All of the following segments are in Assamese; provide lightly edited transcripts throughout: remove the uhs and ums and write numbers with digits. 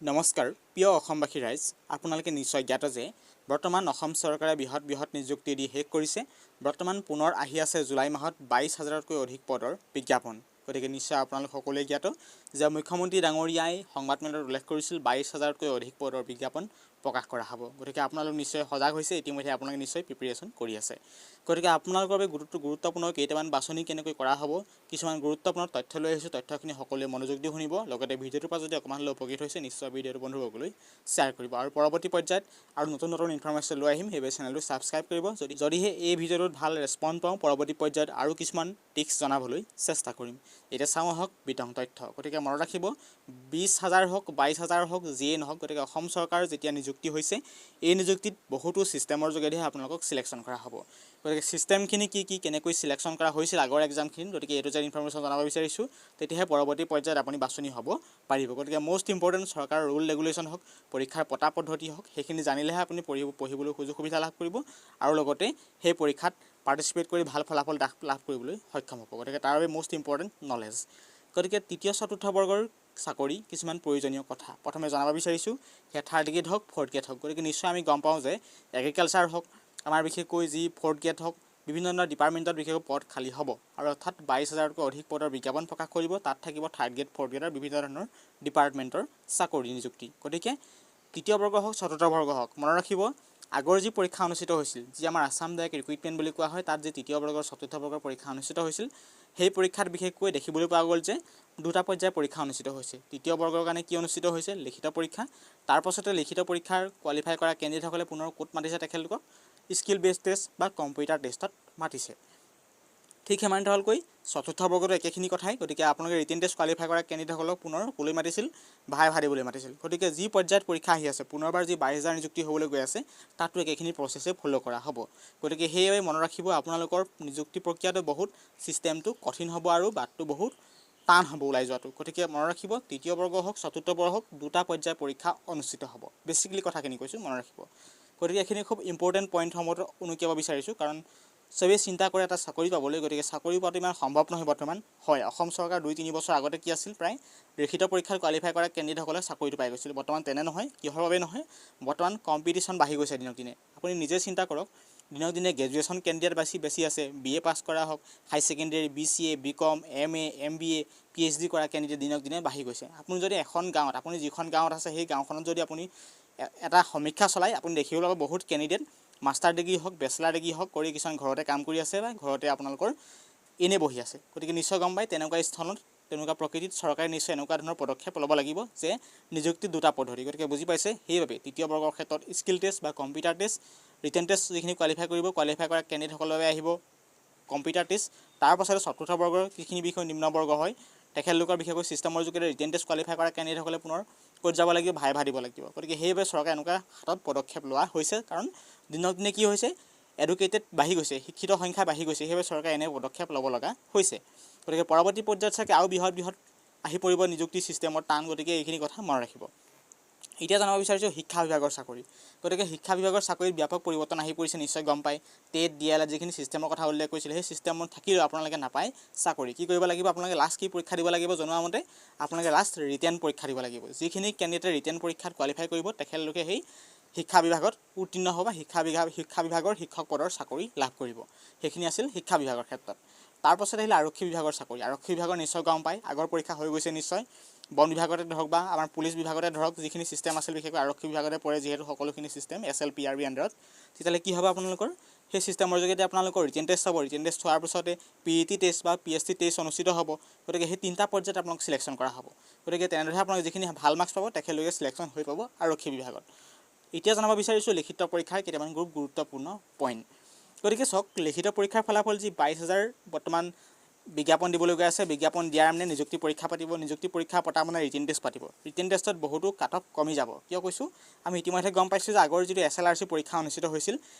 নমস্কাৰ প্ৰিয় অসমবাসী ৰাইজ আপোনালোকে নিশ্চয় জ্ঞাত যে বৰ্তমান অসম চৰকাৰে বৃহৎ নিযুক্তি দি শেষ কৰিছে বৰ্তমান পুনৰ আহি আছে জুলাই মাহত 22,000তকৈ অধিক পদৰ বিজ্ঞাপন গতিকে নিশ্চয় আপোনালোক সকলোৱে জ্ঞাত যে মুখ্যমন্ত্ৰী ডাঙৰীয়াই সংবাদমেলত উল্লেখ কৰিছিল 22,000তকৈ অধিক পদৰ বিজ্ঞাপন প্ৰকাশ কৰা হ'ব গতিকে আপোনালোক নিশ্চয় সজাগ হৈছে ইতিমধ্যে আপোনালোকে নিশ্চয় প্ৰিপাৰেচন কৰি আছে গতিকে আপোনালোকৰ বাবে গুৰুত্বপূৰ্ণ কেইটামান বাছনি কেনেকৈ কৰা হ'ব কিছুমান গুৰুত্বপূৰ্ণ তথ্য লৈ আহিছোঁ তথ্যখিনি সকলোৱে মনোযোগ দি শুনিব লগতে ভিডিঅ'টোৰ পৰা যদি অকমান উপকৃত হৈছে নিশ্চয় ভিডিঅ'টো বন্ধুসকললৈ শ্বেয়াৰ কৰিব আৰু পৰৱৰ্তী পৰ্যায়ত আৰু নতুন ইনফৰমেশ্যন লৈ আহিম সেইবাবে চেনেলটো ছাবস্ক্ৰাইব কৰিব যদিহে এই ভিডিঅ'টোত ভাল ৰেছপন্স পাওঁ পৰৱৰ্তী পৰ্যায়ত আৰু কিছুমান টিপছ জনাবলৈ চেষ্টা কৰিম এতিয়া চাওঁ আহক বিতং তথ্য গতিকে মনত ৰাখিব 20,000 হওক 22,000 হওক যিয়ে নহওক গতিকে অসম চৰকাৰ যেতিয়া নিযুক্তি হৈছে এই নিযুক্তিত বহুতো ছিষ্টেমৰ যোগেদিহে আপোনালোকক চিলেকশ্যন কৰা হ'ব গতিকে ছিষ্টেমখিনি কি কেনেকৈ চিলেকশ্যন কৰা হৈছিল আগৰ এক্সামখিনি গতিকে এইটো যে ইনফৰমেশ্যন জনাব বিচাৰিছোঁ তেতিয়াহে পৰৱৰ্তী পৰ্যায়ত আপুনি বাছনি হ'ব পাৰিব গতিকে মষ্ট ইম্পৰ্টেণ্ট চৰকাৰৰ ৰুল ৰেগুলেশ্যন হওক পৰীক্ষাৰ পতা পদ্ধতি হওক সেইখিনি জানিলেহে আপুনি পঢ়িবলৈ সুযোগ সুবিধা লাভ কৰিব আৰু লগতে সেই পৰীক্ষাত পাৰ্টিচিপেট কৰি ভাল ফলাফল লাভ কৰিবলৈ সক্ষম হ'ব গতিকে তাৰ বাবে মষ্ট ইম্পৰ্টেণ্ট নলেজ গতিকে তৃতীয় চতুৰ্থ বৰ্গৰ চাকৰি কিছুমান প্ৰয়োজনীয় কথা প্ৰথমে জনাব বিচাৰিছোঁ সেয়া থাৰ্ড গ্ৰেড হওক ফ'ৰ্থ গ্ৰেড হওক গতিকে নিশ্চয় আমি গম পাওঁ যে এগ্ৰিকালচাৰ হওক আমাৰ বিশেষকৈ যি ফ'ৰ্থ গ্ৰেড হওক বিভিন্ন ধৰণৰ ডিপাৰ্টমেণ্টত বিশেষকৈ পদ খালী হ'ব আৰু অৰ্থাৎ 22,000তকৈ অধিক পদৰ বিজ্ঞাপন প্ৰকাশ কৰিব তাত থাকিব থাৰ্ড গ্ৰেড ফ'ৰ্থ গ্ৰেডৰ বিভিন্ন ধৰণৰ ডিপাৰ্টমেণ্টৰ চাকৰি নিযুক্তি গতিকে তৃতীয় বৰ্গ হওক চতুৰ্থ বৰ্গ হওক মনত ৰাখিব আগৰ যি পৰীক্ষা অনুষ্ঠিত হৈছিল যি আমাৰ আছাম ডাইৰেক্ট ৰিক্ৰুইটমেণ্ট বুলি কোৱা হয় তাত যি তৃতীয় বৰ্গৰ চতুৰ্থ বৰ্গৰ পৰীক্ষা অনুষ্ঠিত হৈছিল সেই পৰীক্ষাত বিশেষকৈ দেখিবলৈ পোৱা গ'ল যে দুটা পৰ্যায়ৰ পৰীক্ষা অনুষ্ঠিত হৈছে তৃতীয় বৰ্গৰ কাৰণে কি অনুষ্ঠিত হৈছে লিখিত পৰীক্ষা তাৰ পাছতে লিখিত পৰীক্ষাৰ কোৱালিফাই কৰা কেণ্ডিডেটসকলে পুনৰ ক'ত মাতিছে তেখেতলোকক স্কিল বেছ টেষ্ট বা কম্পিউটাৰ টেষ্টত মাতিছে ঠিক সিমান্তৰালকৈ চতুৰ্থ বৰ্গতো একেখিনি কথাই গতিকে আপোনালোকে ৰিটেন টেষ্ট কোৱালিফাই কৰা কেণ্ডিডেটসকলক পুনৰ ক'লৈ মাতিছিল ভাই দিবলৈ মাতিছিল গতিকে যি পৰ্যায়ত পৰীক্ষা আহি আছে পুনৰবাৰ যি 22,000 নিযুক্তি হ'বলৈ গৈ আছে তাতো একেখিনি প্ৰচেছে ফ'ল' কৰা হ'ব গতিকে সেইবাবে মনত ৰাখিব আপোনালোকৰ নিযুক্তি প্ৰক্ৰিয়াটো বহুত ছিষ্টেমটো কঠিন হ'ব আৰু বাটটো বহুত টান হ'ব ওলাই যোৱাটো গতিকে মনত ৰাখিব তৃতীয় বৰ্গ হওক চতুৰ্থ বৰ্গ হওক দুটা পৰ্যায়ৰ পৰীক্ষা অনুষ্ঠিত হ'ব বেছিকেলি কথাখিনি কৈছোঁ মনত ৰাখিব গতিকে এইখিনি খুব ইম্পৰ্টেণ্ট পইণ্টসমূহ উনুকিয়াব বিচাৰিছোঁ কাৰণ চবেই চিন্তা কৰে এটা চাকৰি পাবলৈ গতিকে চাকৰি পোৱাটো ইমান সম্ভৱ নহয় বৰ্তমান হয় অসম চৰকাৰ 2-3 বছৰ আগতে কি আছিল প্ৰায় লিখিত পৰীক্ষাত কোৱালিফাই কৰা কেণ্ডিডেটসকলে চাকৰিটো পাই গৈছিল বৰ্তমান তেনে নহয় কিহৰ বাবে নহয় বৰ্তমান কম্পিটিশ্যন বাঢ়ি গৈছে দিনক দিনে আপুনি নিজে চিন্তা কৰক দিনক দিনে গ্ৰেজুৱেশ্যন কেণ্ডিডেট বেছি আছে BA পাছ কৰা হওক high secondary BCA BCom MA MBA PhD কৰা কেণ্ডিডেট দিনক দিনে বাঢ়ি গৈছে আপুনি যদি এখন গাঁৱত আপুনি যিখন গাঁৱত আছে সেই গাঁওখনত যদি আপুনি এটা সমীক্ষা চলাই আপুনি দেখিবলৈ পাব বহুত কেণ্ডিডেট মাষ্টাৰ ডিগ্ৰী হওক বেচেলাৰ ডিগ্ৰী হওক কৰি কিছুমান ঘৰতে কাম কৰি আছে বা ঘৰতে আপোনালোকৰ এনে বহি আছে গতিকে নিশ্চয় গম পায় তেনেকুৱা স্থলত তেনেকুৱা প্ৰকৃতিত চৰকাৰে নিশ্চয় এনেকুৱা ধৰণৰ পদক্ষেপ ল'ব লাগিব যে নিযুক্তি দুটা পদ্ধতি গতিকে বুজি পাইছে সেইবাবে তৃতীয় বৰ্গৰ ক্ষেত্ৰত স্কিল টেষ্ট বা কম্পিউটাৰ টেষ্ট ৰিটেন টেষ্ট যিখিনি কোৱালিফাই কৰিব কোৱালিফাই কৰা কেণ্ডিডেটসকলৰ বাবে আহিব কম্পিউটাৰ টেষ্ট তাৰ পাছতে চতুৰ্থ বৰ্গৰ যিখিনি বিষয় নিম্ন বৰ্গ হয় তেখেতলোকৰ বিশেষকৈ ছিষ্টেমৰ যোগেৰে ৰিটেন টেষ্ট কোৱালিফাই কৰা কেণ্ডিডেটসকলে পুনৰ ক'ত যাব লাগিব ভাইভা দিব লাগিব গতিকে সেইবাবে চৰকাৰে এনেকুৱা হাতত পদক্ষেপ লোৱা হৈছে কাৰণ দিনক দিনে কি হৈছে এডুকেটেড বাঢ়ি গৈছে শিক্ষিত সংখ্যা বাঢ়ি গৈছে সেইবাবে চৰকাৰে এনে পদক্ষেপ ল'ব লগা হৈছে গতিকে পৰৱৰ্তী পৰ্যায়ত চাগে আৰু বৃহৎ আহি পৰিব নিযুক্তি ছিষ্টেমৰ টান গতিকে এইখিনি কথা মনত ৰাখিব এতিয়া জানিব বিচাৰিছোঁ শিক্ষা বিভাগৰ চাকৰি গতিকে শিক্ষা বিভাগৰ চাকৰিত ব্যাপক পৰিৱৰ্তন আহি পৰিছে নিশ্চয় গম পায় টেট DLED যিখিনি ছিষ্টেমৰ কথা উল্লেখ কৰিছিলে সেই ছিষ্টেমত থাকিলেও আপোনালোকে নাপায় চাকৰি কি কৰিব লাগিব আপোনালোকে লাষ্ট কি পৰীক্ষা দিব লাগিব জনোৱা মতে আপোনালোকে লাষ্ট ৰিটেন পৰীক্ষা দিব লাগিব যিখিনি কেণ্ডিডেটে ৰিটেন পৰীক্ষাত কোৱালিফাই কৰিব তেখেতলোকে সেই শিক্ষা বিভাগত উত্তীৰ্ণ হ'ব বা শিক্ষা বিভাগৰ শিক্ষক পদৰ চাকৰি লাভ কৰিব সেইখিনি আছিল শিক্ষা বিভাগৰ ক্ষেত্ৰত তাৰ পাছত আহিলে আৰক্ষী বিভাগৰ চাকৰি আৰক্ষী বিভাগৰ নিশ্চয় গম পায় আগৰ পৰীক্ষা হৈ গৈছে নিশ্চয় বন বিভাগতে ধৰক বা আমাৰ পুলিচ বিভাগতে ধৰক যিখিনি ছিষ্টেম আছিল বিশেষকৈ আৰক্ষী বিভাগতে পৰে যিহেতু সকলোখিনি ছিষ্টেম SLPRB আণ্ডাৰত তেতিয়াহ'লে কি হ'ব আপোনালোকৰ সেই ছিষ্টেমৰ যোগেদি আপোনালোকৰ ৰিটেন টেষ্ট হ'ব ৰিটেন টেষ্ট হোৱাৰ পিছতে PET টেষ্ট বা PST টেষ্ট অনুষ্ঠিত হ'ব গতিকে সেই তিনিটা পৰ্যায়ত আপোনালোক চিলেকশ্যন কৰা হ'ব গতিকে তেনেদৰে আপোনালোকে যিখিনি ভাল মাৰ্কছ পাব তেখেতলোকে চিলেকশ্যন হৈ পাব আৰক্ষী বিভাগত এতিয়া জানিব বিচাৰিছোঁ লিখিত পৰীক্ষাৰ কেইটামান গুৰুত্বপূৰ্ণ পইণ্ট গতিকে চাওক লিখিত পৰীক্ষাৰ ফলাফল যি 22,000 বৰ্তমান বিজ্ঞাপন দিবলৈ গৈ আছে বিজ্ঞাপন দিয়াৰ মানে নিযুক্তি পৰীক্ষা পাতিব নিযুক্তি পৰীক্ষা পতা মানে ৰিটেন টেষ্ট পাতিব ৰিটেন টেষ্টত বহুতো কাট অফ কমি যাব কিয় কৈছোঁ আমি ইতিমধ্যে গম পাইছোঁ যে আগৰ যিটো SLRC পৰীক্ষা অনুষ্ঠিত হৈছিল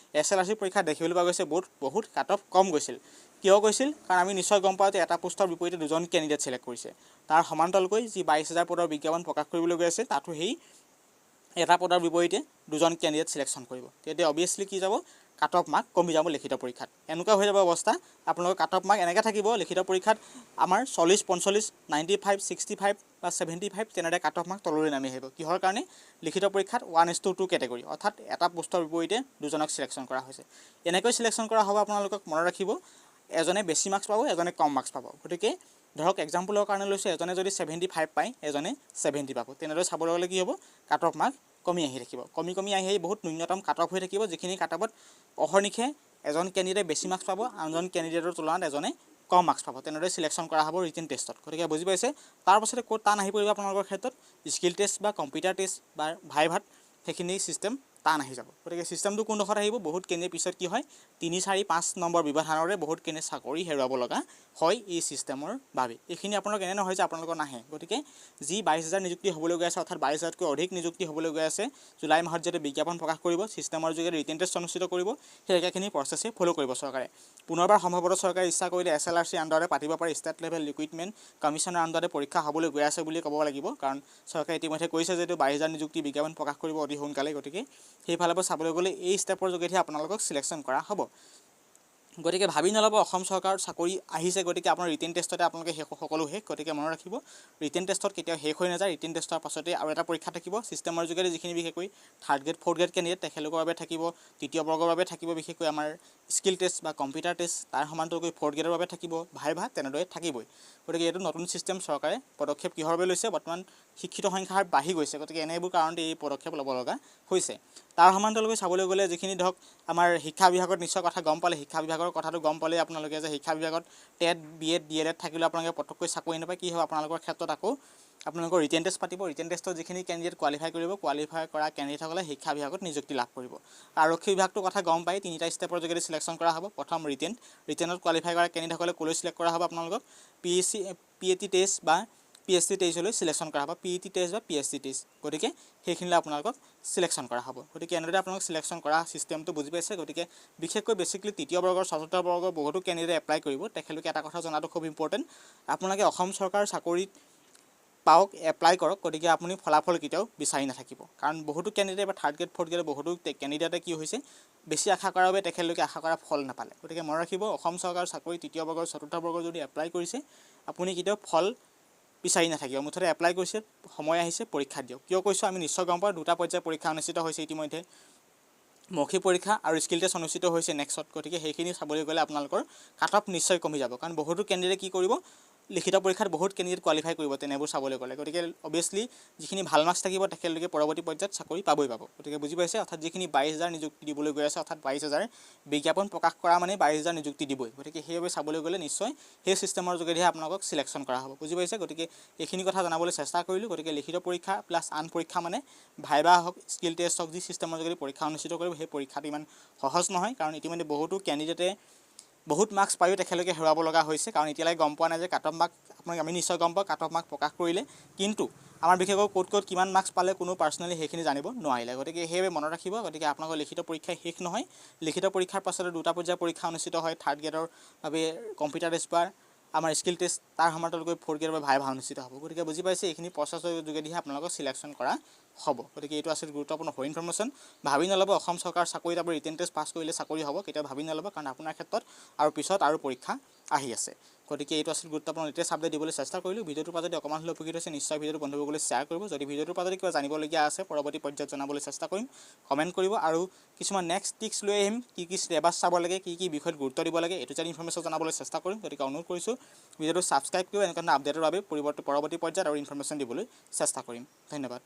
SLRC পৰীক্ষা দেখিবলৈ পোৱা গৈছে বহুত কাট অফ কম গৈছিল কিয় গৈছিল কাৰণ আমি নিশ্চয় গম পাওঁ যে এটা পোষ্টৰ বিপৰীতে দুজন কেণ্ডিডেট চিলেক্ট কৰিছে তাৰ সমান্তৰালকৈ যি 22,000 পদৰ বিজ্ঞাপন প্ৰকাশ কৰিবলৈ গৈ আছে তাতো সেই এটা পদৰ বিপৰীতে দুজন কেণ্ডিডেট চিলেকশ্যন কৰিব, তেতিয়া অবভিয়াছলি কি যাব, কাট অফ মাৰ্ক কমি যাব লিখিত পৰীক্ষাত। এনেকুৱা হৈ যাব অৱস্থা, আপোনালোকৰ কাট অফ মাৰ্ক এনেকৈ থাকিব লিখিত পৰীক্ষাত আমাৰ 40, 45, 95, 65 বা 75 তেনেদৰে কাট অফ মাৰ্ক তললৈ নামি আহিব। কিহৰ কাৰণে? লিখিত পৰীক্ষাত 1:2 কেটেগৰী, অৰ্থাৎ এটা পোষ্টৰ বিপৰীতে দুজনক চিলেকশ্যন কৰা হৈছে। এনেকৈ চিলেকশ্যন কৰা হ'ব। আপোনালোকক মনত ৰাখিব, এজনে বেছি মাৰ্কছ পাব, এজনে কম মাৰ্কছ পাব। গতিকে ধৰক এক্সাম্পলৰ কাৰণে লৈছোঁ, এজনে যদি 75 পায়, এজনে 70 পাব। তেনেদৰে চাবলৈ গ'লে কি হ'ব, কাট অফ মাৰ্ক কমি আহি থাকিব, কমি আহি বহুত ন্যূনতম কাট অফ হৈ থাকিব, যিখিনি কাট অফত অহৰ্নিশে এজন কেণ্ডিডেটে বেছি মাৰ্কছ পাব, আনজন কেণ্ডিডেটৰ তুলনাত এজনে কম মাৰ্কছ পাব। তেনেদৰে চিলেকশ্যন কৰা হ'ব ৰিটেন টেষ্টত। গতিকে বুজি পাইছে। তাৰ পাছতে ক'ত টান আহি পৰিব আপোনালোকৰ ক্ষেত্ৰত, স্কিল টেষ্ট বা কম্পিউটাৰ টেষ্ট বা ভাইভাত সেইখিনি ছিষ্টেম টান আহি যাব। গতিকে ছিষ্টেমটো কোনডোখৰত আহিব, বহুত কেনে পিছত কি হয়, 3, 4, 5 নম্বৰ ব্যৱধানৰে বহুত কেনে চাকৰি হেৰুৱাব লগা হয় এই ছিষ্টেমৰ বাবে। এইখিনি আপোনালোক এনে নহয় যে আপোনালোকৰ নাহে। গতিকে যি 22,000 নিযুক্তি হ'বলৈ গৈ আছে, অৰ্থাৎ 22,000তকৈ অধিক নিযুক্তি হ'বলৈ গৈ আছে, জুলাই মাহত যেতিয়া বিজ্ঞাপন প্ৰকাশ কৰিব, ছিষ্টেমৰ যোগেদি ৰিটেন টেষ্ট অনুষ্ঠিত কৰিব, সেই একেখিনি প্ৰচেছে ফ'ল' কৰিব চৰকাৰে। পুনৰবাৰ সম্ভৱতঃ চৰকাৰে ইচ্ছা কৰিলে SLRC আণ্ডাৰতে পাতিব পাৰে, ষ্টেট লেভেল ৰিক্ৰুইটমেণ্ট কমিশ্যনৰ আণ্ডাৰতে পৰীক্ষা হ'বলৈ গৈ আছে বুলি ক'ব লাগিব, কাৰণ চৰকাৰে ইতিমধ্যে কৈছে যে 22,000 নিযুক্তি বিজ্ঞাপন প্ৰকাশ কৰিব অতি সোনকালে। গতিকে সেইফালৰ পৰা চাবলৈ গ'লে এই ষ্টেপৰ যোগেদিহে আপোনালোকক চিলেকশ্যন কৰা হ'ব। গতিকে ভাবি নল'ব অসম চৰকাৰৰ চাকৰি আহিছে, গতিকে আপোনাৰ ৰিটেন টেষ্টতে আপোনালোকে সকলো শেষ। গতিকে মনত ৰাখিব, ৰিটেন টেষ্টত কেতিয়াও শেষ হৈ নাযায়। ৰিটেন টেষ্টৰ পাছতে আৰু এটা পৰীক্ষা থাকিব ছিষ্টেমৰ যোগেদি, যিখিনি বিশেষকৈ 3rd grade 4th grade candidate তেখেতলোকৰ বাবে থাকিব, তৃতীয় বৰ্গৰ বাবে থাকিব বিশেষকৈ আমাৰ স্কিল টেষ্ট বা কম্পিউটাৰ টেষ্ট, তাৰ সমান্তৰালকৈ 4th গ্ৰেডৰ বাবে থাকিব ভাইভা, তেনেদৰে থাকিবই। গতিকে এইটো নতুন ছিষ্টেম চৰকাৰে পদক্ষেপ কিহৰ বাবে লৈছে, বৰ্তমান শিক্ষিত সংখ্যা হাৰ বাঢ়ি গৈছে, গতিকে এনেবোৰ কাৰণতে এই পদক্ষেপ ল'ব লগা হৈছে। তাৰ সমান্তৰালকৈ চাবলৈ গ'লে যিখিনি ধৰক আমাৰ শিক্ষা বিভাগত নিশ্চয় কথা গম পালে, শিক্ষা বিভাগৰ কথাটো গম পালে আপোনালোকে যে শিক্ষা বিভাগত টেট, BEd, DLEd থাকিলেও আপোনালোকে পটককৈ চাকৰি নাপায়। কি হ'ব, আপোনালোকৰ ক্ষেত্ৰত আকৌ আপোনালোকৰ ৰিটেন টেষ্ট পাতিব। ৰিটেন টেষ্টত যিখিনি কেণ্ডিডেট কোৱালিফাই কৰিব, কোৱালিফাই কৰা কেণ্ডিডেটসকলে শিক্ষা বিভাগত নিযুক্তি লাভ কৰিব। আৰক্ষী বিভাগটোৰ কথা গম পাই, 3টা ষ্টেপৰ যোগেদি চিলেকশ্যন কৰা হ'ব। প্ৰথম ৰিটেনত কোৱালিফাই কৰা কেণ্ডিডেটসকলে ক'লৈ চিলেক্ট কৰা হ'ব, আপোনালোকক PET টেষ্ট বা PSC টেষ্টলৈ চিলেকশ্যন কৰা হ'ব, PET টেষ্ট বা PSC টেষ্ট। গতিকে সেইখিনিলৈ আপোনালোকক চিলেকশ্যন কৰা হ'ব। গতিকে এনেদৰে আপোনালোক চিলেকশ্যন কৰা ছিষ্টেমটো বুজি পাইছে। গতিকে বিশেষকৈ বেছিকলি তৃতীয় বৰ্গৰ, চতুৰ্থ বৰ্গৰ বহুতো কেণ্ডিডেট এপ্লাই কৰিব। তেখেতলোকে এটা কথা জনাটো খুব ইম্পৰ্টেণ্ট, আপোনালোকে অসম চৰকাৰৰ চাকৰিত পাওক, এপ্লাই কৰক। গতিকে আপুনি ফলাফল কেতিয়াও বিচাৰি নাথাকিব, কাৰণ বহুতো কেণ্ডিডেট বা 3rd গ্ৰেড 4th গ্ৰেড বহুতো কেণ্ডিডেটে কি হৈছে, বেছি আশা কৰাৰ বাবে তেখেতলোকে আশা কৰা ফল নাপালে। গতিকে মনত ৰাখিব, অসম চৰকাৰৰ চাকৰি তৃতীয় বৰ্গৰ, চতুৰ্থ বৰ্গৰ যদি এপ্লাই কৰিছে, আপুনি কেতিয়াও ফল বিচাৰি নাথাকিব। মুঠতে এপ্লাই কৰিছে, সময় আহিছে, পৰীক্ষা দিয়ক। কিয় কৈছোঁ, আমি নিশ্চয় গম পাওঁ 2টা পৰ্যায়ৰ পৰীক্ষা অনুষ্ঠিত হৈছে ইতিমধ্যে, মৌখিক পৰীক্ষা আৰু স্কিল টেষ্ট অনুষ্ঠিত হৈছে নেক্সট। গতিকে সেইখিনি চাবলৈ গ'লে আপোনালোকৰ কাট অফ নিশ্চয় কমি যাব, কাৰণ বহুতো কেণ্ডিডেট কি কৰিব, লিখিত পৰীক্ষাত বহুত কেণ্ডিডেট কোৱালিফাই কৰিব তেনেবোৰ চাবলৈ গ'লে। গতিকে অবভিয়াছলি যিখিনি ভাল মাৰ্কছ থাকিব তেখেতলোকে পৰৱৰ্তী পৰ্যায়ত চাকৰি পাবই পাব। গতিকে বুজি পাইছে, অৰ্থাৎ যিখিনি 22,000 নিযুক্তি দিবলৈ গৈ আছে, অৰ্থাৎ 22,000 বিজ্ঞাপন প্ৰকাশ কৰা মানে 22,000 নিযুক্তি দিবই। গতিকে সেইবাবে চাবলৈ গ'লে নিশ্চয় সেই ছিষ্টেমৰ যোগেদিহে আপোনালোকক চিলেকশ্যন কৰা হ'ব। বুজি পাইছে। গতিকে এইখিনি কথা জনাবলৈ চেষ্টা কৰিলোঁ। গতিকে লিখিত পৰীক্ষা প্লাছ আন পৰীক্ষা মানে ভাইভা হওক, স্কিল টেষ্ট হওক, যি ছিষ্টেমৰ যোগেদি পৰীক্ষা অনুষ্ঠিত কৰিব, সেই পৰীক্ষাটো ইমান সহজ নহয়, কাৰণ ইতিমধ্যে বহুতো কেণ্ডিডেটে বহুত মাৰ্কছ পায়ো তেখেতলোকে হেৰুৱাব লগা হৈছে, কাৰণ এতিয়ালৈকে গম পোৱা নাই যে কাট অফ মাৰ্ক, আমি নিশ্চয় গম পাওঁ কাট অফ মাৰ্ক প্ৰকাশ কৰিলে, কিন্তু আমাৰ বিশেষকৈ ক'ত কিমান মাৰ্কছ পালে কোনো পাৰ্চনেলি সেইখিনি জানিব নোৱাৰিলে। গতিকে সেইবাবে মনত ৰাখিব, গতিকে আপোনালোকৰ লিখিত পৰীক্ষা শেষ নহয়। লিখিত পৰীক্ষাৰ পাছতে 2টা পৰ্যায়ৰ পৰীক্ষা অনুষ্ঠিত হয়, 3rd গ্ৰেডৰ বাবে কম্পিউটাৰ টেষ্ট বা আমাৰ স্কিল টেষ্ট, তাৰ সমান্তৰালকৈ 4th গ্ৰেডৰ বাবে ভাইভা অনুষ্ঠিত হ'ব। গতিকে বুজি পাইছে, এইখিনি প্ৰচেছৰ যোগেদিহে আপোনালোকক চিলেকশ্যন কৰা হ'ব। গতিকে এইটো আছিল গুৰুত্বপূৰ্ণ ইনফৰমেশ্যন। ভাবি নল'ব অসম চৰকাৰৰ চাকৰিত আপুনি ৰিটেন টেষ্ট পাছ কৰিলে চাকৰি হ'ব, কেতিয়াও ভাবি নল'ব, কাৰণ আপোনাৰ ক্ষেত্ৰত আৰু পিছত আৰু পৰীক্ষা আহি আছে। গতিকে এইটো আছিল গুৰুত্বপূৰ্ণ লেটেষ্ট আপডেট দিবলৈ চেষ্টা কৰিলোঁ। ভিডিঅ'টোৰ পৰা যদি অকণমান হ'লেও উপকৃত হৈছে, নিশ্চয় ভিডিঅ'টো বন্ধুসকলে শ্বেয়াৰ কৰিব। যদি ভিডিঅ'টোৰ পৰা যদি কিবা জানিবলগীয়া আছে, পৰৱৰ্তী পৰ্যায়ত জনাবলৈ চেষ্টা কৰিম, কমেণ্ট কৰিব। আৰু কিছুমান নেক্সট টিক্স লৈ আহিম, কি চিলেবাছ চাব লাগে, কি বিষয়ত গুৰুত্ব দিব লাগে, এইটো যেন ইনফৰমেশ্যন জনাবলৈ চেষ্টা কৰিম। গতিকে অনুৰোধ কৰিছোঁ ভিডিঅ'টো ছাবস্ক্ৰাইব কৰিব, এনেকুৱা আপডেটৰ বাবে পৰৱৰ্তী পৰ্যায়ত আৰু ইনফৰমেশ্যন দিবলৈ চেষ্টা কৰিম। ধন্যবাদ।